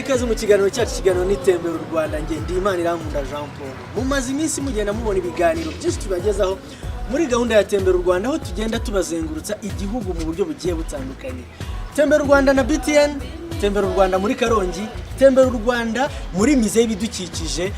Ikaze mu kiganiro cyacu kiganiro n'itembero u Rwanda nge ndi Imana Irankunda Jean Paul. Mumaze iminsi mugenda mubona ibiganiro byinshi tubagezaho muri gahunda ya tembero u Rwanda aho tugenda tubazengurutsa igihugu mu buryo bugiye butandukanye. Tembero u Rwanda na BTN, tembero u Rwanda muri Karongi, tembero u Rwanda muri mize y'ibidukikije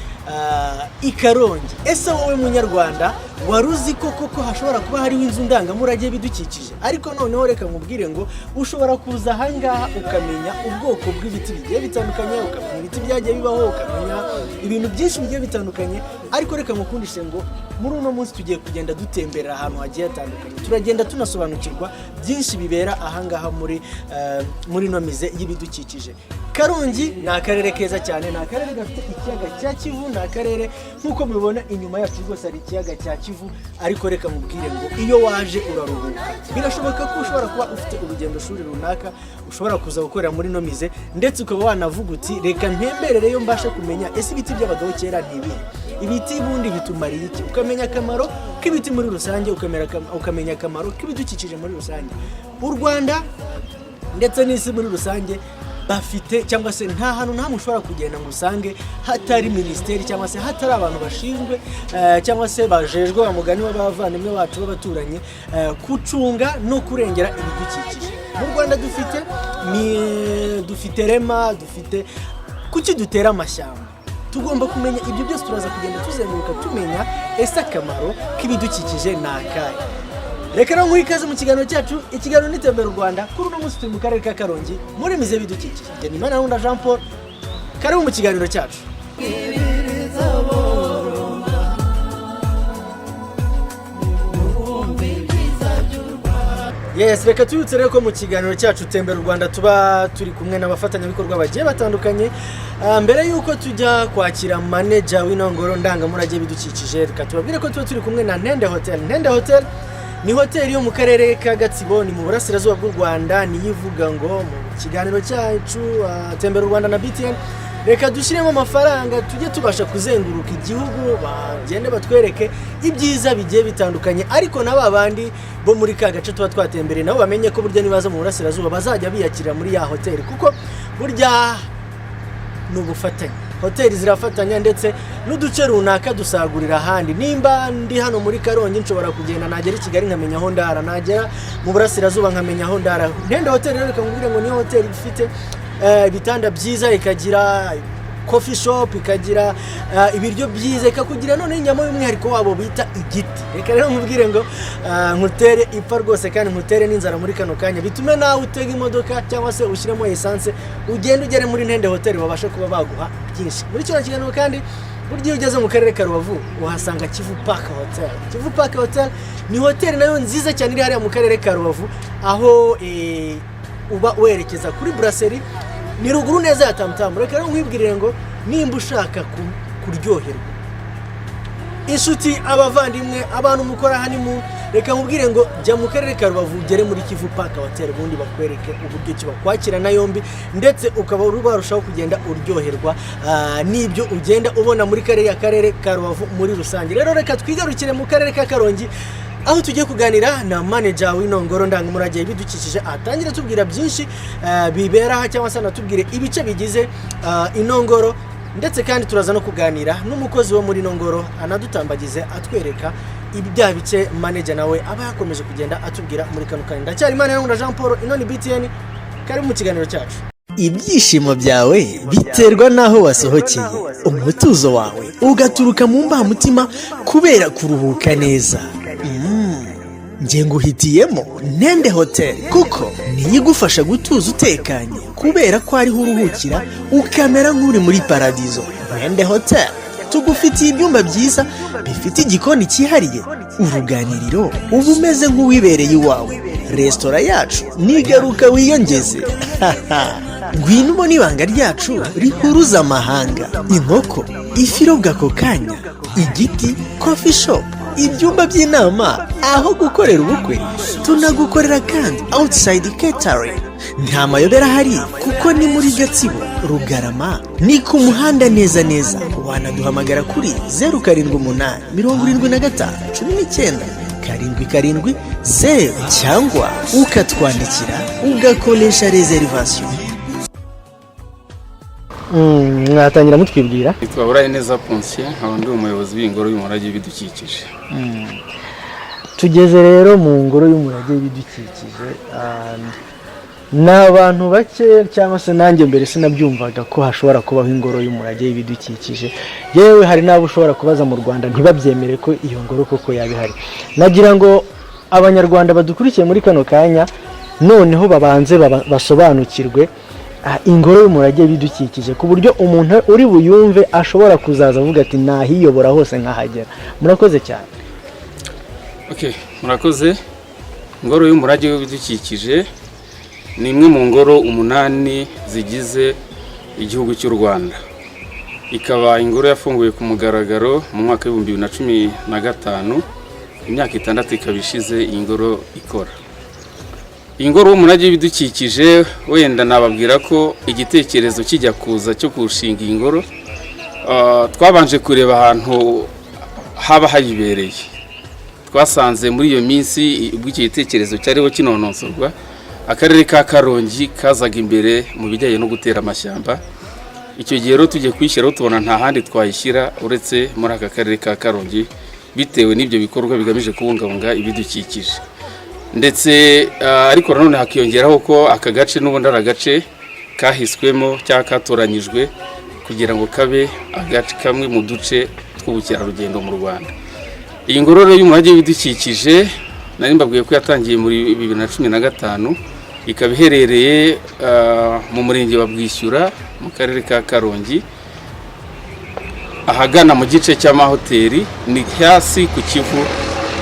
i Karongi. Ese wowe munyarwanda waruzi koko hashobora kuba hari inzu ndangamurage y'ibidukikije? Ariko noneho reka nkubwire ngo ushobora kuza ahangaha ukamenya ubwoko bw'ibiti bigiye bitandukanye, ukamenya ibiti byagiye bibaho, ukamenya ibintu byinshi bigiye bitandukanye. Ariko reka mukundishe ngo muri uno munsi tugiye kugenda dutembera ahantu hagiye hatandukanye, turagenda tunasobanukirwa byinshi bibera ahangaha muri no mize y'ibidukikije. Karongi ni akarere keza cyane, ni akarere gafite ikiyaga cya Kivu, ni akarere nk'uko mubibona inyuma yacu rwose ari ikiyaga cya Kivu. Ariko reka mubwire ngo iyo waje uraruhuka, birashoboka ko ushobora kuba ufite urugendo shuri runaka ushobora kuza gukorera muri no mize, ndetse ukaba wanavuga uti reka ntemberereyo mbashe kumenya ese ibiti by'abagabo kera ntibihe, ibiti bundi bitumariye iki, ukamenya akamaro k'ibiti muri rusange, ukamenya akamaro k'ibidukikije muri rusange. U Rwanda ndetse n'isi muri rusange bafite cyangwa se nta hantu nta mushobora kugenda ngo usange hatari ministeri cyangwa se hatari abantu bashinzwe cyangwa se bajejwe amugani w'abavandimwe bacu b'abaturanyi kucunga no kurengera ibidukikije. Mu Rwanda dufite rema, dufite kuki dutera amashyamba. Tugomba kumenya ibyo byose, turaza kugenda tuzenguruka tumenya ese akamaro k'ibidukikije ni akahe. Reka rero ikaze mu kiganiro cyacu, ikiganiro n'itembero u Rwanda. Kuri uno munsi turi mu karere ka Karongi muri mize y'ibidukikije. Ni Imana Irankunda Jean Paul, karibu mu kiganiro cyacu. Yes, reka tuyutse rero ko mu kiganiro cyacu tembero u Rwanda tuba turi kumwe n'abafatanyabikorwa bagiye batandukanye. Mbere yuko tujya kwakira manager w'inongoro ndangamurage y'ibidukikije, reka tubabwire ko tuba turi kumwe na Ntende Hotel. Ntende Hotel ni hoteli yo mu karere ka Gatsibo, ni mu burasirazuba bw'u Rwanda. Niyivuga ngo mu kiganiro cyacu tembero u Rwanda na BTN, reka dushyiremo amafaranga tujye tubasha kuzenguruka igihugu, bagende batwereke ibyiza bigiye bitandukanye. Ariko na babandi bo muri ka gace tuba twatembereye nabo bamenye ko burya nibaza mu burasirazuba bazajya biyakira muri ya hoteli, kuko burya n'ubufatanye. Hoteli zirafatanya ndetse n'uduce runaka dusagurira ahandi. Nimba ndi hano muri Karongi nshobora kugenda nagera i Kigali nkamenya aho ndara, nagera mu burasirazuba nkamenya aho ndara. Ntende Hotel rero reka nkubwire ngo ni hoteli ifite ibitanda byiza, ikagira coffee shop, ikagira ibiryo byiza, ikakugira none inyama y'umwihariko wabo bita igiti. Reka rero nkubwire ngo nkutere ipfa rwose kandi nkutere n'inzara muri kano kanya, bitume nawe utega imodoka cyangwa se ushyiremo essence ugende ugere muri Ntende Hotel babashe kuba baguha byinshi. Muri cyo kiganiro kandi buryo ugeze mu karere ka Rubavu uhasanga Kivu Park Hotel. Kivu Park Hotel ni hoteli nayo nziza cyane iri hariya mu karere ka Rubavu, aho uba werekeza kuri brasserie ni ruguru neza ya Tamtam. Reka rero nkwibwirire ngo nimba ushaka kuryoherwa, inshuti, abavandimwe, abantu mukora honeymoon, reka nkubwire ngo jya mu karere ka Rubavu ugere muri Kivu Park Hotel, ubundi bakwereke uburyo ki bakwakira na yombi, ndetse ukaba urushaho kugenda uryoherwa n'ibyo ugenda ubona muri karere ka Rubavu muri rusange. Rero reka twigarukire mu karere ka Karongi, aho tugiye kuganira na manager w'inongoro ndangamurage y'ibidukikije. Atangira tubwira byinshi bibera cyangwa se anatubwire ibice bigize inongoro, ndetse kandi turaza no kuganira n'umukozi wo muri inongoro anadutambagize atwereka ibya bice manager nawe aba yakomeje kugenda atubwira muri kano kanya. Ndacyari Imana Irankunda Jean Paul, inoni BTN, karibu mu kiganiro cyacu. Ibyishimo byawe biterwa naho wasohokeye, umutuzo wawe ugaturuka mu mbamutima kubera kuruhuka neza. Nje nguhitiyemo Ntende Hotel, kuko niyigufasha gutuza utekanye kubera ko ariho uruhukira ukamera nk'uri muri paradizo. Ntende Hotel tugufitiye ibyumba byiza bifite igikoni cyihariye, uruganiriro uba umeze nk'uwibereye iwawe. Restaurant yacu nigaruka wiyongeze. ngwino ubona ibanga ryacu rihuruza amahanga. Inkoko, ifi irobwa ako kanya, igiti, coffee shop, ibyumba by'inama, aho gukorera ubukwe. Tunagukorera kandi outside catering. Nta mayobera ahari kuko ni muri Gatsibo, Rugarama, ni ku muhanda neza neza. Wanaduhamagara kuri 078 75 19 7 0 cyangwa ukatwandikira ugakoresha reservation. Mwatangira mutwibwira? Twaburaye neza Ponce, aho ndi umuyobozi w'ingoro y'umurage w'ibidukikije. Tugeze rero mu ngoro y'umurage w'ibidukikije, n'abantu bake cyangwa se nanjye mbere sinabyumvaga ko hashobora kubaho ingoro y'umurage w'ibidukikije. Yewe hari n'abo ushobora kubaza mu Rwanda ntibabyemere ko iyo ngoro koko yabihari. Nagira ngo abanyarwanda badukurikiye muri kano kanya noneho babanze basobanukirwe ingoro y'umurage w'ibidukikije ku buryo umuntu uri buyumve ashobora kuzaza avuga ati nahiyobora hose nkahagera. Murakoze cyane. Okay, murakoze. Ingoro y'umurage w'ibidukikije ni imwe mu ngoro 8 zigize igihugu cy'u Rwanda. Ikaba ingoro yafunguye ku mugaragaro mu mwaka wa 2015, imyaka 6 ikabishize iyi ngoro ikora. Ingoro y'umurage w'ibidukikije wenda nababwira ko igitekerezo kijya kuza cyo kushinga iyi ngoro, twabanje kureba ahantu haba hayibereye. Twasanze muri iyo minsi ubwo iki gitekerezo cyariho kinonosorwa, akarere ka Karongi kazaga imbere mu bijyanye no gutera amashyamba. Icyo gihe rero tujye kwishyiraho tubona nta handi twayishyira uretse muri aka karere ka Karongi, bitewe n'ibyo bikorwa bigamije kubungabunga ibidukikije. Ndetse ariko nanone hakiyongeraho ko aka gace n'ubundi ari agace kahiswemo cyangwa katoranyijwe kugira ngo kabe agace kamwe mu duce tw'ubukerarugendo mu Rwanda. Iyi ngoro rero y'umurage w'ibidukikije nari mbabwiye ko yatangiye muri 2015, ikaba iherereye mu murenge wa Bwishyura mu karere ka Karongi, ahagana mu gice cy'amahoteli, ni hasi ku Kivu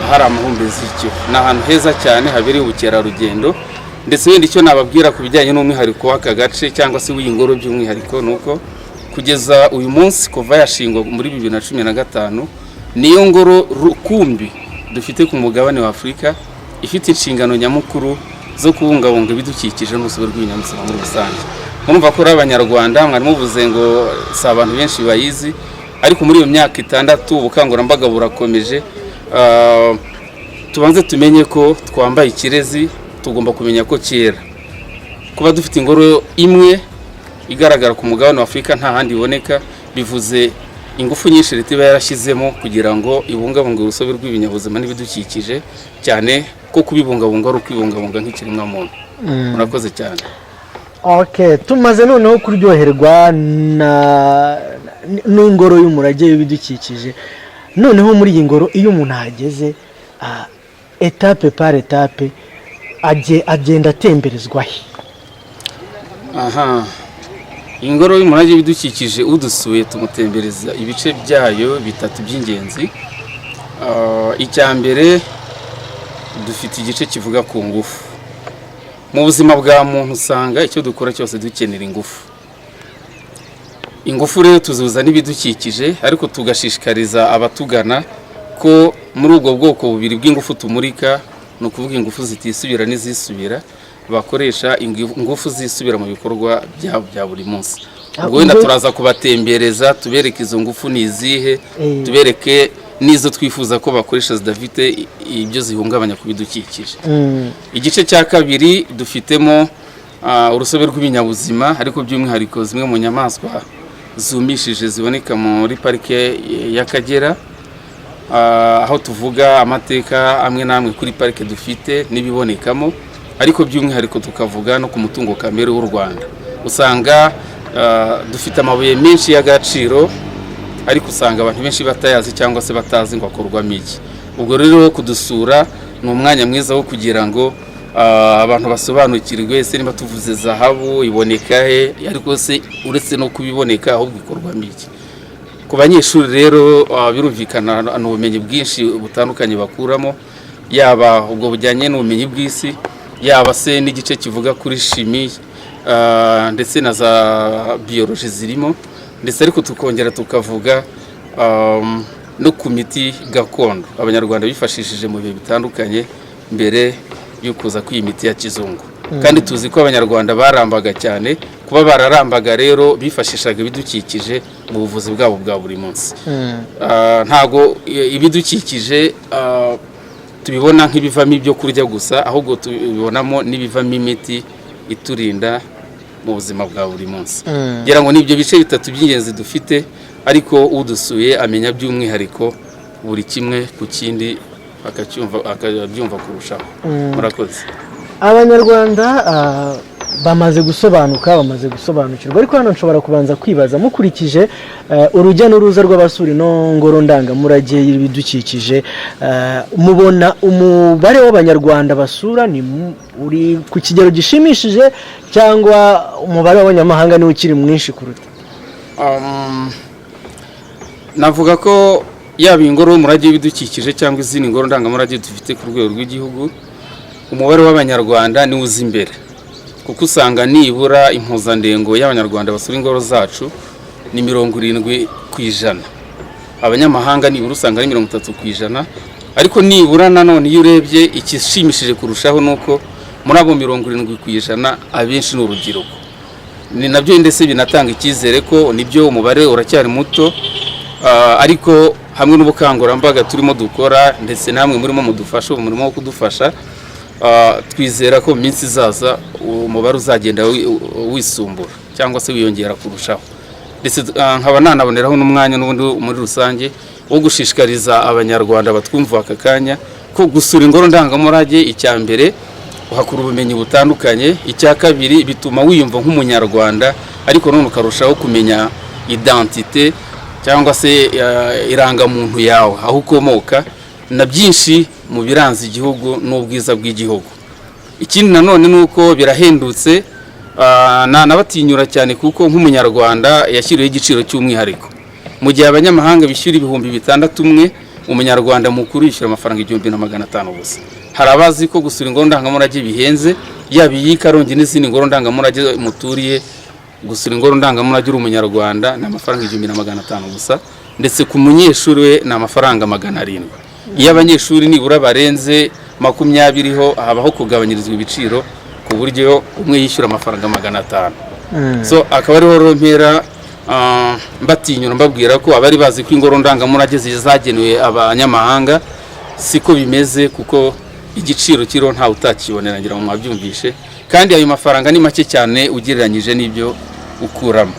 hari amahumbezi y'Ikivu. Ni ahantu heza cyane habereye ubukerarugendo. Ndetse wenda icyo nababwira ku bijyanye n'umwihariko w'aka gace cyangwa se w'iyi ngoro by'umwihariko nuko kugeza uyu munsi kuva yashingwa muri 2015 niyo ngoro rukumbi dufite ku mugabane wa Afurika ifite inshingano nyamukuru zo kubungabunga ibidukikije n'urusobe rw'ibinyabuzima muri rusange. Murumva ko abanyarwanda mwari muvuze ngo si abantu benshi bayizi, ariko muri iyo myaka 6 ubukangurambaga burakomeje. Tubanze tumenye ko twambaye ikirezi, tugomba kumenya ko kera kuba dufite ingoro imwe igaragara ku mugabane wa Afurika nta handi iboneka, bivuze ingufu nyinshi leta iba yarashyizemo kugira ngo ibungabunge urusobe rw'ibinyabuzima n'ibidukikije, cyane ko kubibungabunga ari ukwibungabunga nk'ikiremwa muntu. Murakoze cyane. Okay, tumaze noneho kuryoherwa n'ingoro y'umurage w'ibidukikije. Noneho muri iyi ngoro iyo umuntu ahageze, etape par etape agenda atemberezwa he? Aha, ingoro y'umurage w'ibidukikije udusuye tumutembereza ibice byayo 3 by'ingenzi. Icya mbere dufite igice kivuga ku ngufu. Mu buzima bwa muntu usanga icyo dukora cyose dukenera ingufu. Ingufu rero tuzuza n'ibidukikije, ariko tugashishikariza abatugana ko muri ubwo bwoko bubiri bw'ingufu tumurika, no kuvuga ingufu zitisubira n'izisubira, bakoresha ingufu zisubira mu bikorwa byabo bya buri munsi. Ubwo wenda turaza kubatembereza tubereke izo ngufu ni izihe, tubereke nizo twifuza ko bakoresha zidafite ibyo zihungabanya ku bidukikije. Igice cya kabiri dufitemo urusobe rw'ibinyabuzima, ariko by'umwihariko zimwe mu nyamaswa zumishije ziboneka muri parike y'Akagera, aho tuvuga amateka amwe namwe kuri parike dufite n'ibibonekamo, ariko by'umwihariko tukavuga no ku mutungo kamere w'u Rwanda. Usanga dufite amabuye menshi y'agaciro, ariko usanga abantu benshi batayazi cyangwa se batazi ngo akorwamo iki. Ubwo rero kudusura ni umwanya mwiza wo kugira ngo abantu basobanukirwe se niba tuvuze zahabu iboneka he, ariko se uretse no kubiboneka aho bikorwamo iki. Ku banyeshuri rero birumvikana n'ubumenyi bwinshi butandukanye bakuramo, yaba ubwo bujyanye n'ubumenyi bw'isi, yaba se n'igice kivuga kuri shimi, ndetse na za biology zirimo, ndetse ariko tukongera tukavuga no ku miti gakondo abanyarwanda bifashishije mu bihe bitandukanye mbere yo kuza kw'iyi miti ya kizungu. Kandi tuzi ko abanyarwanda barambaga cyane, kuba bararambaga rero bifashishaga ibidukikije mu buvuzi bwabo bwa buri munsi. Ntago ibidukikije tubibona nk'ibivamo ibyo kurya gusa, ahubwo tubibonamo n'ibivamo imiti iturinda mu buzima bwa buri munsi. Ngira ngo nibyo bice bitatu by'ingenzi dufite, ariko udusuye amenya by'umwihariko buri kimwe ku kindi akabyumva kurushaho. Murakoze. Abanyarwanda bamaze gusobanukirwa, ariko hano nshobora kubanza kwibaza, mukurikije urujya n'uruza rw'abasura ino ngoro ndangamurage y'ibidukikije, mubona umubare w'abanyarwanda basura ni uri ku kigero gishimishije, cyangwa umubare w'abanyamahanga niwo ukiri mwinshi kuruta? Navuga ko yaba ingoro y'umurage y'ibidukikije cyangwa izindi ngoro ndangamurage dufite ku rwego rw'igihugu, umubare w'abanyarwanda ni uzi imbere, kuko usanga nibura impuzandengo y'abanyarwanda basura ingoro zacu ni 70%. Abanyamahanga nibura usanga ari 30%, ariko nibura nanone iyo urebye ikishimishije kurushaho nuko muri abo 70% abenshi ni urubyiruko. Ni nabyo ndetse binatanga icyizere ko nibyo umubare uracyari muto, ariko hamwe n'ubukangurambaga turimo dukora ndetse namwe murimo mudufasha umurimo wo kudufasha, twizera ko mu minsi izaza umubare uzagenda wisumbura cyangwa se wiyongera kurushaho. Ndetse nkaba nanaboneraho n'umwanya n'ubundi muri rusange wo gushishikariza abanyarwanda batwumva aka kanya ko gusura ingoro ndangamurage, icya mbere uhakura ubumenyi butandukanye, icya kabiri bituma wiyumva nk'umunyarwanda, ariko none ukarushaho kumenya identite cyangwa se irangamuntu yawe, aho ukomoka na byinshi mu biranza igihugu n'ubwiza bw'igihugu. Ikindi nanone nuko birahendutse, nabatinyura cyane kuko nk'umunyarwanda yashyiriweho igiciro cy'umwihariko. Mu gihe abanyamahanga bishyura 6,000 umwe, umunyarwanda mukuru yishyura amafaranga 1,500 gusa. Hari abazi ko gusura ingoro ndangamurage bihenze, yaba iyi Karongi n'izindi ngoro ndangamurage muturiye, gusura ingoro ndangamurage uri umunyarwanda ni amafaranga 1,500 gusa, ndetse ku munyeshuri we ni amafaranga 700. Iyo abanyeshuri nibura barenze 20 ho habaho kugabanyirizwa ibiciro ku buryo umwe yishyura amafaranga 500. So akaba ariho rompera mbatinyura mbabwira ko abari bazi ko ingoro ndangamurage zizagenewe abanyamahanga siko bimeze, kuko igiciro kiro nta utakibonera, ngira ngo mwabyumvishe, kandi ayo mafaranga ni make cyane ugereranyije n'ibyo ukuramo.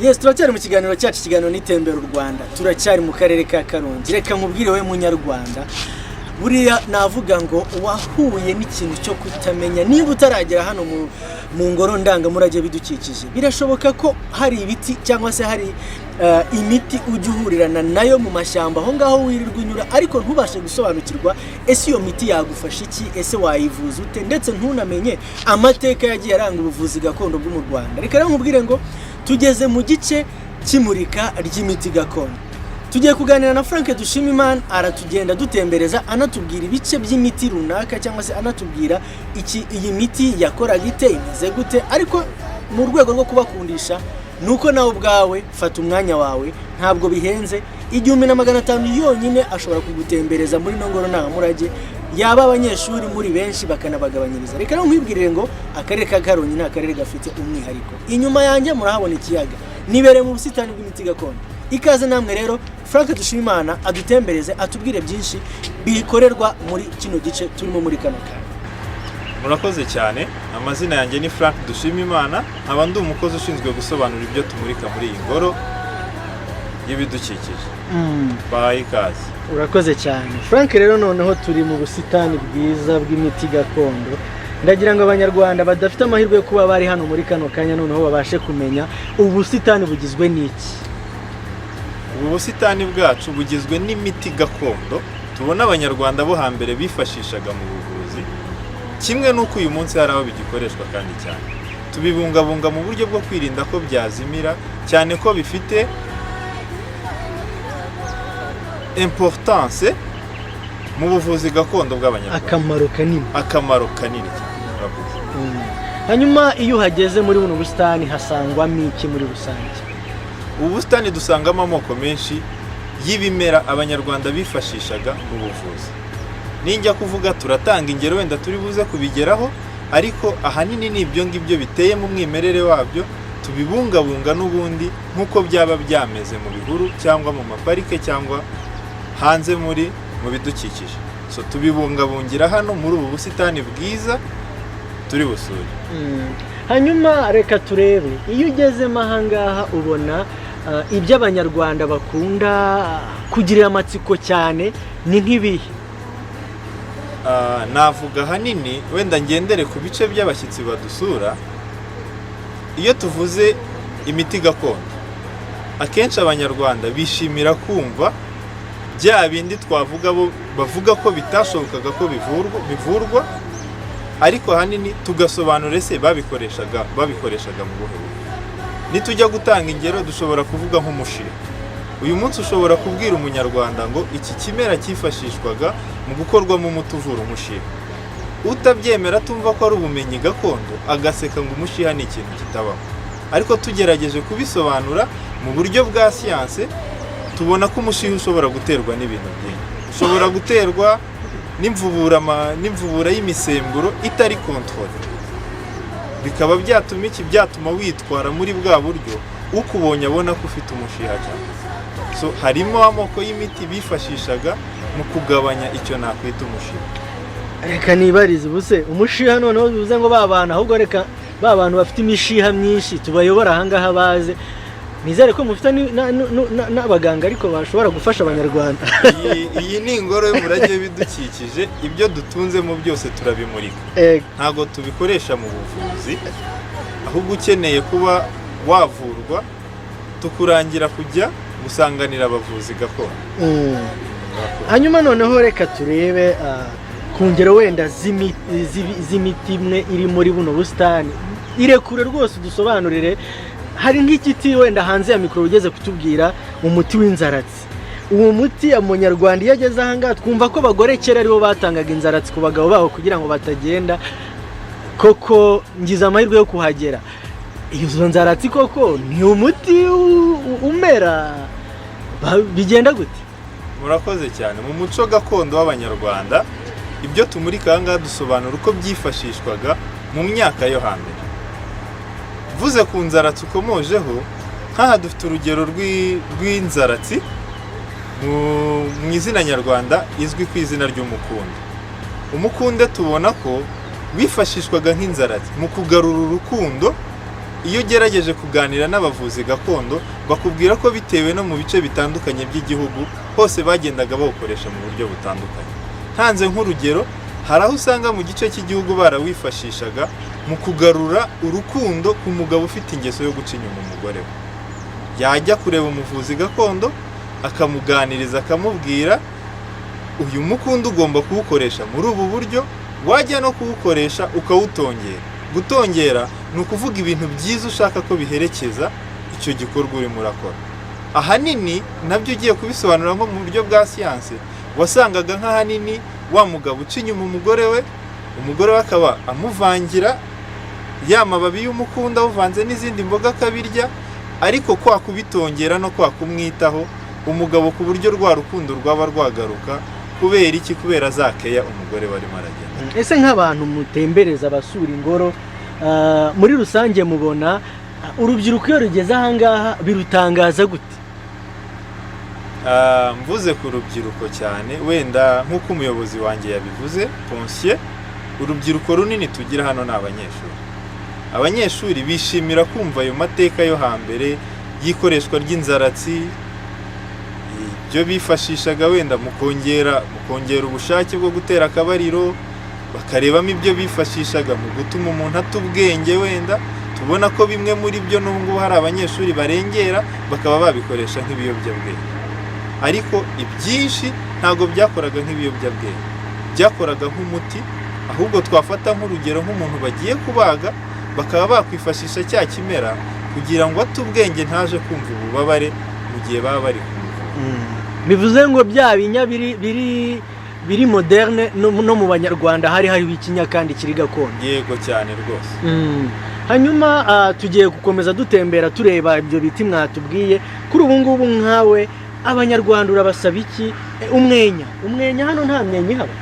Yes, turacyari mu kiganiro cyacu, ikiganiro n'itembera u Rwanda. Turacyari mu karere ka Karongi. Reka nkubwire we munyarwanda, buriya navuga ngo wahuye n'ikintu cyo kutamenya niba utaragera hano mu ngoro ndangamurage bidukikije. Birashoboka ko hari ibiti cyangwa se hari imiti ujya uhurirana nayo mu mashyamba aho ngaho wirirwa unyura, ariko ntubashe gusobanukirwa ese iyo miti yagufasha iki, ese wayivuza ute, ndetse ntunamenye amateka yagiye aranga ubuvuzi gakondo bwo mu Rwanda. Reka rero nkubwire ngo tugeze mu gice cy'imurika ry'imiti gakondo. Tugiye kuganira na Frank Dushimimana, aratugenda dutembereza anatubwira ibice by'imiti runaka, cyangwa se anatubwira iyi miti yakoraga ite, imeze gute, ariko mu rwego rwo kubakundisha nuko nawe ubwawe fata umwanya wawe, ntabwo bihenze, 1,500 yonyine ashobora kugutembereza muri ngoro ndangamurage, yaba abanyeshuri muri benshi bakanabagabanyiriza. Reka rero nkwibwirire ngo akarere ka Karongi ni akarere gafite umwihariko. Inyuma yanjye murahabona ikiyaga, nibereye mu busitani bw'imiti gakondo. Ikaze namwe rero Frank Dushimimana adutembereze, atubwire byinshi bikorerwa muri kino gice turimo muri kano kanya. Murakoze cyane. Amazina yanjye ni Frank Dushimimana, nkaba ndi umukozi ushinzwe gusobanura ibyo tumurika muri iyi ngoro y'ibidukikije. Bahaye ikaze. Urakoze cyane Frank. Rero noneho turi mu busitani bwiza bw'imiti gakondo. Ndagira ngo abanyarwanda badafite amahirwe yo kuba bari hano muri kano kanya noneho babashe kumenya ubusitani bugizwe n'iki. Ubu busitani bwacu bugizwe n'imiti gakondo tubona abanyarwanda bo hambere bifashishaga mu buvuzi, kimwe n'uko uyu munsi hari aho bigikoreshwa kandi cyane. Tubibungabunga mu buryo bwo kwirinda ko byazimira, cyane ko bifite importance mu buvuzi gakondo bw'abanyarwanda. akamaro kanini cyane. Hanyuma iyo uhageze muri buno busitani hasangwamo iki muri rusange? Ubu busitani dusangamo amoko menshi y'ibimera abanyarwanda bifashishaga mu buvuzi. Ninjya kuvuga turatanga ingero wenda turi buze kubigeraho, ariko ahanini ni ibyo ngibyo biteye mu mwimerere wabyo, tubibungabunga n'ubundi nk'uko byaba byameze mu bihuru cyangwa mu maparike cyangwa hanze mu bidukikije. So tubibungabungira hano muri ubu busitani bwiza turi busure. Hanyuma reka turebe, iyo ugezemo ahangaha ubona ibyo abanyarwanda bakunda kugirira amatsiko cyane ni nk'ibihe? Navuga ahanini wenda ngendere ku bice by'abashyitsi badusura. Iyo tuvuze imiti gakondo, akenshi abanyarwanda bishimira kumva bya bindi twavuga bo bavuga ko bitashobokaga ko bivurwa, ariko ahanini tugasobanura ese babikoreshaga mu buhe buryo. Nitujya gutanga ingero dushobora kuvuga nk'umushiha. Uyu munsi ushobora kubwira umunyarwanda ngo iki kimera cyifashishwaga mu gukorwamo umuti uvura umushiha. Utabyemera tumva ko ari ubumenyi gakondo, agaseka ngo umushiha ni ikintu kitabaho. Ariko tugerageje kubisobanura mu buryo bwa siyanse, tubona ko umushiha ushobora guterwa n'ibintu byinshi. Ushobora guterwa n'imvubura y'imisemburo itari controle. Bikaba byatuma witwara muri bwa buryo ukubonye abona ko ufite umushiha cyane. So harimo amoko y'imiti bifashishaga mu kugabanya icyo nakwita umushiha. Reka nibarize ubuse umushiha noneho bivuze ngo babana, ahubwo reka babantu bafite imishiha myinshi tubayobora ahangaha baze. Nizere ko mufite n'abaganga ariko bashobora gufasha abanyarwanda. Iyi ni ingoro y'umurage w'ibidukikije, ibyo dutunzemo byose turabimurika. Ntago tubikoresha mu buvuzi, ahubwo ukeneye kuba wavurwa tukurangira kujya gusanganira abavuzi gakondo. Hanyuma noneho reka turebe ku ngero wenda z'imiti imwe iri muri buno busitani. Irekure rwose dusobanurire. Hari nk'igiti wenda hanze ya mikoro ugeze kutubwira umuti w'inzaratsi. Uwo muti umunyarwanda iyo ageze ahangaha twumva ko abagore kera aribo batangaga inzaratsi ku bagabo babo kugira ngo batagenda. Koko ngize amahirwe yo kuhagera. Iyo nzaratsi koko ni umuti umera, bigenda gute? Murakoze cyane. Mu muco gakondo w'abanyarwanda ibyo tumurika ahangaha dusobanura uko byifashishwaga mu myaka yo hambere. Vuze ku nzaratsi ukomojeho, nk'aha dufite urugero rw'inzaratsi mu izina nyarwanda izwi ku izina ry'umukunde. Umukunde tubona ko wifashishwaga nk'inzaratsi mu kugarura urukundo. Iyo ugerageje kuganira n'abavuzi gakondo bakubwira ko bitewe no mu bice bitandukanye by'igihugu hose bagendaga bawukoresha mu buryo butandukanye. Ntanze nk'urugero, hari aho usanga mu gice cy'igihugu barawifashishaga mu kugarura urukundo ku mugabo ufite ingeso yo guca inyuma umugore we. Yajya kureba umuvuzi gakondo akamuganiriza akamubwira uyu mukundo ugomba kuwukoresha muri ubu buryo, wajya no kuwukoresha ukawutongera. Gutongera ni ukuvuga ibintu byiza ushaka ko biherekeza icyo gikorwa urimo urakora. Ahanini nabyo ugiye kubisobanura nko mu buryo bwa siyanse, wasangaga nk'ahanini wa mugabo uca inyuma umugore we akaba amuvangira ya mababi y'umukunda awuvanze n'izindi mboga akabirya, ariko kwa kubitongera no kwa kumwitaho umugabo ku buryo rwa rukundo rwaba rwagaruka. Kubera iki? Kubera zakeya umugore barimo aragenda. Ese nk'abantu mutembereza abasura ingoro, muri rusange mubona urubyiruko iyo rugeze ahangaha birutangaza gute? Mvuze ku rubyiruko cyane, wenda nk'uko umuyobozi wanjye yabivuze Ponsier, urubyiruko runini tugira hano ni abanyeshuri. Abanyeshuri bishimira kumva ayo mateka yo hambere y'ikoreshwa ry'inzaratsi, ibyo bifashishaga wenda mu kongera ubushake bwo gutera akabariro, bakarebamo ibyo bifashishaga mu gutuma umuntu ata ubwenge. Wenda tubona ko bimwe muri byo n'ubwo hari abanyeshuri barengera bakaba babikoresha nk'ibiyobyabwenge, ariko ibyinshi ntabwo byakoraga nk'ibiyobyabwenge, byakoraga nk'umuti. Ahubwo twafata nk'urugero nk'umuntu bagiye kubaga bakaba bakwifashisha cya kimera kugira ngo ate ubwenge ntaje kumva ububabare mu gihe baba bari kumuvura. Bivuze ngo bya binya biri biri moderne no mu banyarwanda hari ikinya kandi kiri gakondo. Yego cyane rwose. Hanyuma tugiye gukomeza dutembera tureba ibyo biti mwatubwiye kuri ubu ngubu nkawe abanyarwanda urabasaba iki? Umwenya hano nta mwenya haba?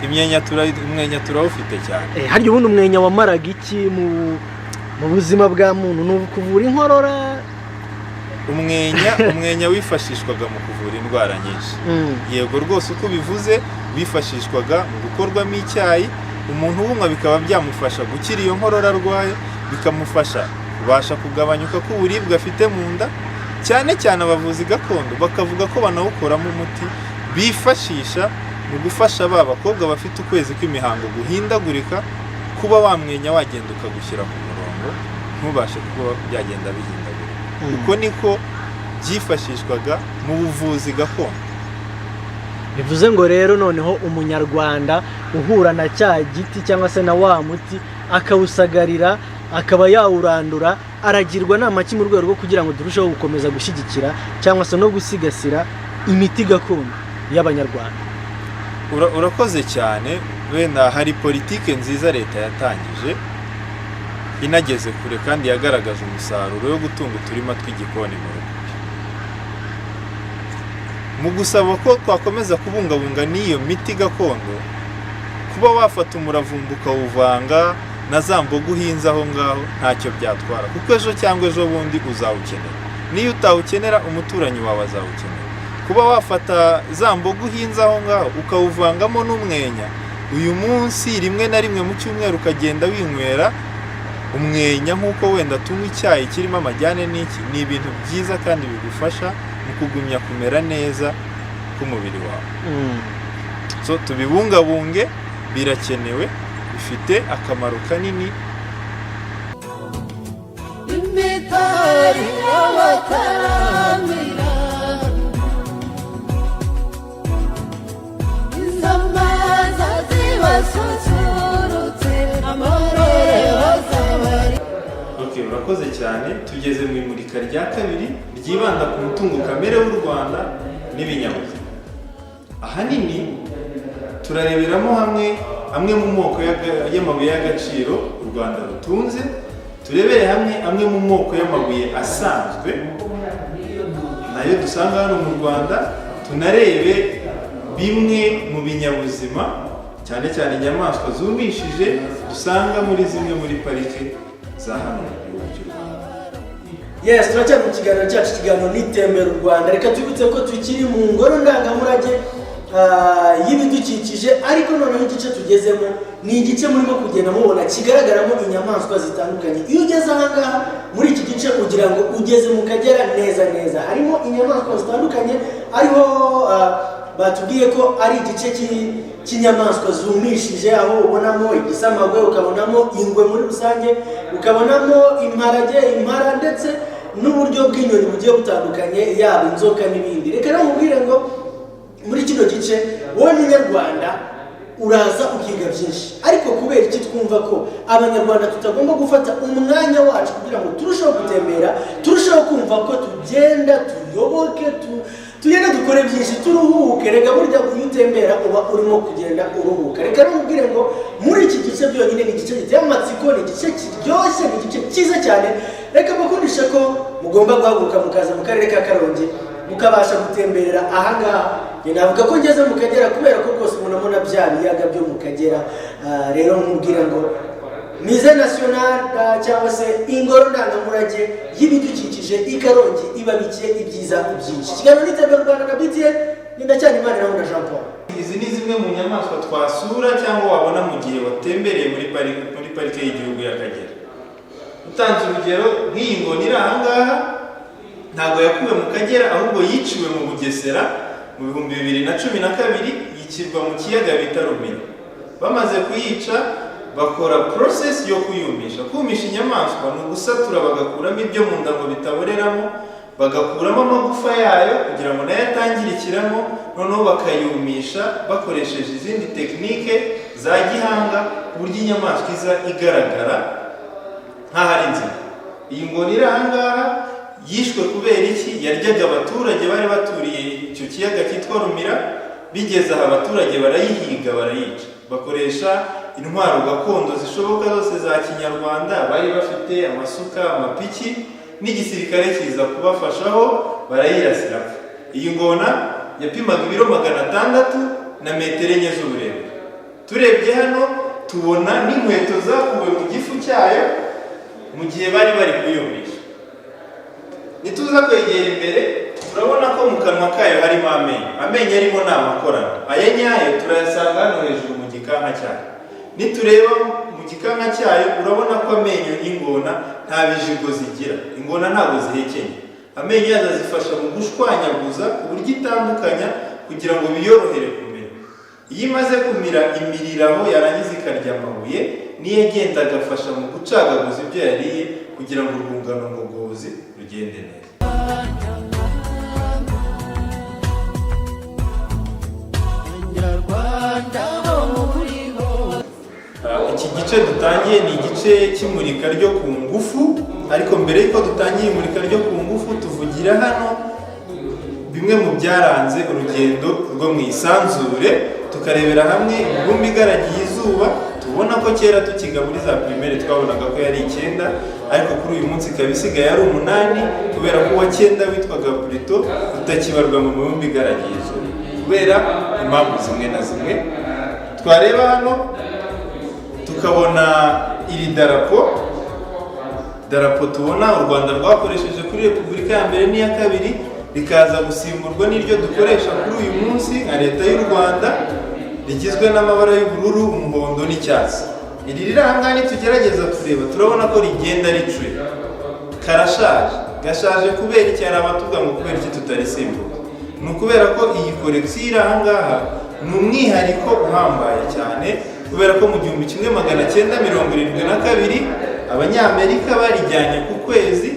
Umwenya turawufite cyane. Hari ubundi umwenya wamaraga iki mu buzima bwa muntu? Ni ukuvura inkorora? Umwenya wifashishwaga mu kuvura indwara nyinshi. Yego rwose uko bivuze wifashishwaga mu gukorwamo icyayi, umuntu ubunywa bikaba byamufasha gukira iyo nkorora arwaye, bikamufasha kubasha kugabanyuka k'uburibwe afite mu nda. Cyane cyane abavuzi gakondo bakavuga ko banawukoramo umuti bifashisha mu gufasha ba bakobwa bafite ukwezi kw'imihango guhindagurika, kuba wamwenya wagenda ukagushyira ku murongo ntubashe kuba byagenda bihindagurika. Uko niko byifashishwaga mu buvuzi gakondo. Bivuze ngo rero noneho umunyarwanda uhura na cya giti cyangwa se na wa muti akawusagarira akaba yawurandura, aragirwa nama ki mu rwego rwo kugira ngo turusheho gukomeza gushyigikira cyangwa se no gusigasira imiti gakondo y'abanyarwanda? Urakoze cyane. Wenda hari politike nziza leta yatangije inageze kure kandi yagaragaje umusaruro wo gutunga uturima tw'igikoni mu rugo. Mu gusaba ko twakomeza kubungabunga n'iyo miti gakondo, kuba wafata umuravumba ukawuvanga na za mboga uhinze aho ngaho ntacyo byatwara, kuko ejo cyangwa ejo bundi uzawukenera. Niyo utawukenera umuturanyi wawe azawukenera. Kuba wafata za mboga uhinze aho ngaho ukawuvangamo n'umwenya, uyu munsi rimwe na rimwe mu cyumweru ukagenda winywera umwenya nk'uko wenda tunywa icyayi kirimo amajyane n'iki, ni ibintu byiza kandi bigufasha mu kugumya kumera neza k'umubiri wawe. So tubibungabunge, birakenewe, bifite akamaro kanini. Urakoze cyane. Tugeze mu imurika rya kabiri ryibanda ku mutungo kamere w'u Rwanda n'ibinyabuzima. Ahanini turareberamo amwe mu moko y'amabuye y'agaciro u Rwanda rutunze, turebere hamwe amwe mu moko y'amabuye asanzwe nayo dusanga hano mu Rwanda, tunarebe bimwe mu binyabuzima cyane cyane inyamaswa zumishije dusanga muri zimwe muri parike za hano mu gihugu cy'u Rwanda. Yes, turacyari mu kiganiro cyacu, ikiganiro n'itembera u Rwanda. Reka tubibutse ko tukiri mu ngoro ndangamurage y'ibidukikije, ariko noneho igice tugezemo ni igice murimo kugenda mubona kigaragaramo inyamaswa zitandukanye. Iyo ugeze aha ngaha muri iki gice ugira ngo ugeze mu Kagera neza. Harimo inyamaswa zitandukanye, ariho batubwiye ko ari igice cy'inyamaswa zumishije, aho ubonamo igisamagwe, ukabonamo ingwe muri rusange, ukabonamo imparage, impara, ndetse n'uburyo bw'inyoni bugiye butandukanye, yaba inzoka n'ibindi. Reka rero mubwire ngo muri kino gice wowe munyarwanda uraza ukiga byinshi, ariko kubera iki twumva ko abanyarwanda tutagomba gufata umwanya wacu kugira ngo turusheho gutembera, turusheho kumva ko tugenda tuyoboke, tugenda dukore byinshi, turuhuke. Reka burya iyo utembera uba urimo kugenda uruhuka. Reka mubwire ngo muri iki gice byonyine ni igice giteye amatsiko, ni igice kiryoshye, ni igice cyiza cyane. Reka mbakundishe ko mugomba guhaguruka mukaza mu karere ka Karongi mukabasha gutemberera aha ngaha. Navuga ko ngeze mu Kagera kubera ko rwose munabona bya biyaga byo mu Kagera. Rero nkubwira ngo Musée National cyangwa se ingoro ndangamurage y'ibidukikije i Karongi ibabikiye ibyiza byinshi. Kiganiro n'itembera u Rwanda na BTN, ndacyari Imana na Jean Paul. Izi ni zimwe mu nyamaswa twasura cyangwa wabona mu gihe watembereye muri parike y'igihugu y'Akagera. Utanze urugero nk'iyi ngoni iri aha ngaha ntabwo yakuwe mu Kagera, ahubwo yiciwe mu Bugesera mu 2012, yicirwa mu kiyaga bita Rumira. Bamaze kuyica bakora process yo kuyumisha. Kumisha inyamaswa ni ugusatura bagakuramo ibyo mu nda ngo bitaboreramo, bagakuramo amagufa yayo kugira ngo nayo atangirikiramo, noneho bakayumisha bakoresheje izindi tekinike za gihanga ku buryo inyamaswa iza igaragara nk'aho ari nzima. Iyi ngoni iri aha ngaha yishwe kubera iki? Yaryaga abaturage bari baturiye icyo kiyaga cyitwa Rumira, bigeze aha abaturage barayihiga barayica, bakoresha intwaro gakondo zishoboka zose za kinyarwanda, bari bafite amasuka, amapiki, n'igisirikare kiza kubafashaho, barayirasira. Iyi ngona yapimaga ibiro 600 na metero 4 z'uburebure. Turebye hano tubona n'inkweto zakuwe mu gifu cyayo mu gihe bari kuyumisha. Nituza kwegera imbere turabona ko mu kanwa kayo harimo amenyo arimo n'amakorano. Aya nyayo turayasanga hano hejuru mu gikanka cyayo. Nitureba mu gikanka cyayo urabona ko amenyo y'ingona nta bijigo zigira. Ingona ntabwo zihekenye. Amenyo yazo zifasha mu gushwanyaguza ku buryo itandukanya kugira ngo biyorohere kumira. Iyo imaze kumira imiriraho yarangiza ikarya amabuye, niyo agenda agafasha mu gucagaguza ibyo yariye kugira ngo urwungano ngogozi rugende neza. Iki gice dutangiye ni igice cy'imurika ryo ku ngufu, ariko mbere y'uko dutangiye imurika ryo ku ngufu tuvugira hano bimwe mu byaranze urugendo rwo mu isanzure, tukarebera hamwe ibumba igaragiye izuba. Tubona ko kera tukiga muri za primaire twabonaga ko yari 9, ariko kuri uyu munsi ikaba isigaye ari 8 kubera ko uwa 9 witwaga Pluto utakibarwa mu bumba igaragiye izuba kubera impamvu zimwe na zimwe. Twareba hano tukabona iri darapo tubona u Rwanda rwakoresheje kuri Repubulika ya mbere n'iya kabiri, rikaza gusimburwa n'iryo dukoresha kuri uyu munsi nka leta y'u Rwanda, rigizwe n'amabara y'ubururu, umuhondo n'icyatsi. Iri riri ahangaha nitugerageza kureba turabona ko rigenda ricuye, karashaje. Gashaje kubera iki? Hari abatuvuga ngo kubera iki tutarisimbuka. Ni ukubera ko iyi korekisiyo iri ahangaha ni umwihariko uhambaye cyane, kubera ko mu 1972 Abanyamerika barijyanye ku kwezi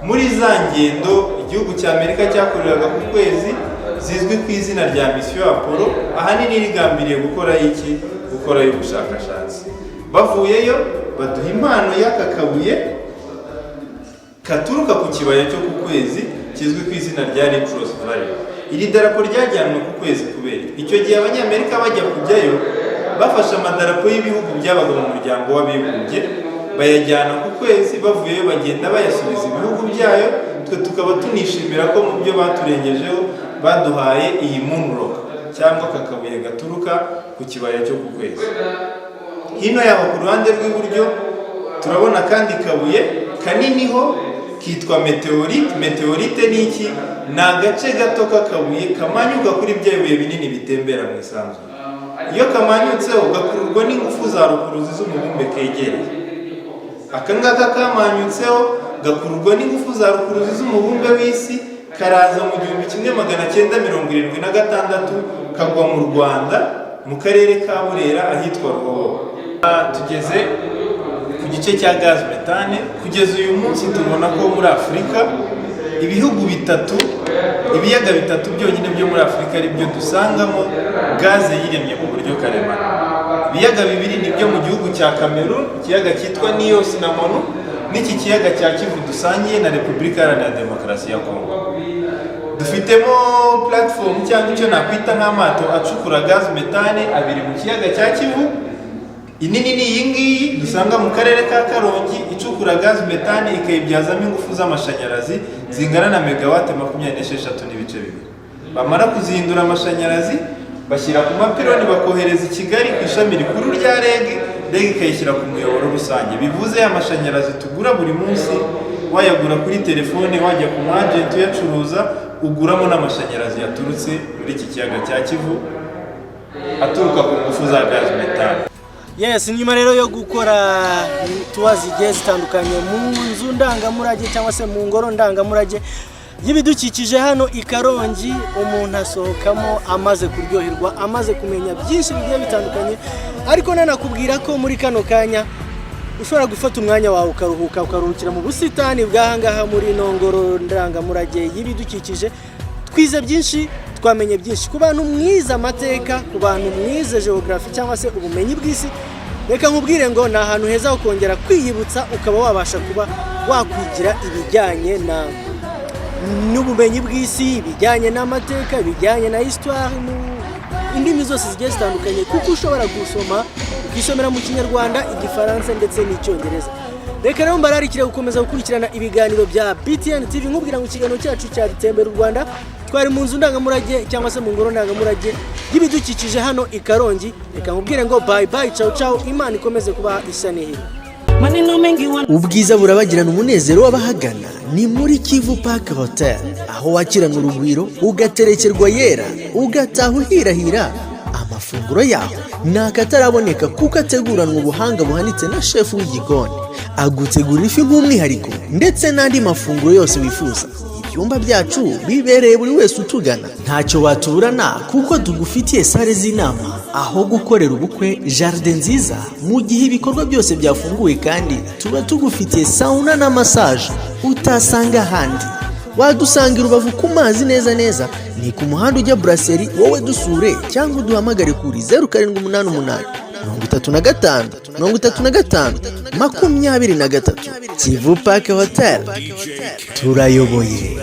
muri za ngendo igihugu cya Amerika cyakoreraga ku kwezi zizwi ku izina rya Mission Apollo, ahanini rigambiriye gukora ubushakashatsi. Bavuyeyo baduha impano y'aka kabuye katuruka ku kibaya cyo ku kwezi kizwi ku izina rya Litros Valley. Iri darapo ryajyanwe ku kwezi kubera icyo gihe Abanyamerika bajya kujyayo bafashe amadarapo y'ibihugu byabaga mu muryango w'abibumbye, bayajyana ku kwezi. Bavuyeyo bagenda bayasubiza ibihugu byayo. Twe tukaba tunishimira ko mu byo baturengejeho baduhaye iyi moon rock cyangwa kakabuye gaturuka ku kibaya cyo ku kwezi. Hino yaho ku ruhande rw'iburyo turabona kandi kabuye kaniniho kitwa meteorite. Meteorite ni iki? Ni agace gato k'akabuye kamanyuka kuri bya bibuye binini bitembera mu isanzure. Iyo kamanyutseho gakururwa n'ingufu za rukuruzi z'umubumbe kegereye. Akangaka kamanyutseho gakururwa n'ingufu za rukuruzi z'umubumbe w'isi, karaza mu 1976 kagwa mu Rwanda mu karere ka Burera ahitwa Ruhobo. Tugeze ku gice cya gaz metane. Kugeza uyu munsi tubona ko muri Afurika ibihugu bitatu, ibiyaga bitatu byonyine byo muri Afurika ari byo dusangamo gaze yiremye mu buryo karemano. Ibiyaga bibiri ni byo mu gihugu cya Cameroon, ikiyaga cyitwa Nios na Monu, n'iki kiyaga cya Kivu dusangiye na Repubulika Iharanira Demokarasi ya Kongo. Dufitemo platform cyangwa icyo nakwita nk'amato acukura gaz metane abiri mu kiyaga cya Kivu. Inini ni iyi ngiyi dusanga mu karere ka Karongi icukura gaz metane ikayibyazamo ingufu z'amashanyarazi zingana na megawate 26.2. Bamara kuzihindura amashanyarazi bashyira ku mapironi bakohereza i Kigali ku ishami rikuru rya REG ikayishyira ku muyoboro rusange. Bivuze amashanyarazi tugura buri munsi, wayagura kuri telefone, wajya ku agent uyacuruza, uguramo n'amashanyarazi yaturutse muri iki kiyaga cya Kivu aturuka ku ngufu za gaz metane. Yes, nyuma rero yo gukora tuwa zigiye zitandukanye mu nzu ndangamurage cyangwa se mu ngoro ndangamurage y'ibidukikije hano i Karongi, umuntu asohokamo amaze kuryoherwa, amaze kumenya byinshi bigiye bitandukanye. Ariko nanakubwira ko muri kano kanya ushobora gufata umwanya wawe ukaruhukira mu busitani bw'ahangaha muri ngoro ndangamurage y'ibidukikije. Twize byinshi, twamenye byinshi ku bantu mwiza amateka, ku bantu mwize geography cyangwa se ubumenyi bw'isi. Reka nkubwire ngo ni ahantu heza ho kongera kwiyibutsa, ukaba wabasha kuba wakwigira ibijyanye n'ubumenyi bw'isi, ibijyanye n'amateka, ibijyanye na histoire indimi zose zigiye zitandukanye kuko ushobora gusoma ukisomera mu Kinyarwanda, Igifaransa ndetse n'Icyongereza. Reka rero mbararikire gukomeza gukurikirana ibiganiro bya BTN TV nkubwira ngo ikiganiro cyacu cya Tembera u Rwanda twari mu nzu ndangamurage cyangwa se mu ngoro ndangamurage y'ibidukikije hano i Karongi. Reka nkubwire ngo bye bye, ciao ciao, Imana ikomeze kuba isa nihira. Ubwiza burabagirana umunezero w'abahagana ni muri Kivu Park Hotel, aho wakirana urugwiro ugaterekerwa yera ugataha uhirahira. Amafunguro yaho nakataraboneka kuko ateguranwa ubuhanga buhanitse na chef w'igikoni, agutegurira ifi nk'umwihariko ndetse n'andi mafunguro yose wifuza. Ibyumba byacu bibereye buri wese utugana, ntacyo watuburana kuko tugufitiye sale z'inama, aho gukorera ubukwe, jardin nziza mu gihe ibikorwa byose byafunguye, kandi tuba tugufitiye sauna na massage utasanga ahandi. Wadusanga i Rubavu ku mazi neza neza, ni ku muhanda ujya Brasserie. Wowe dusure cyangwa uduhamagare kuri 0788 35 35 23. Kivu Park Hotel, turayoboye.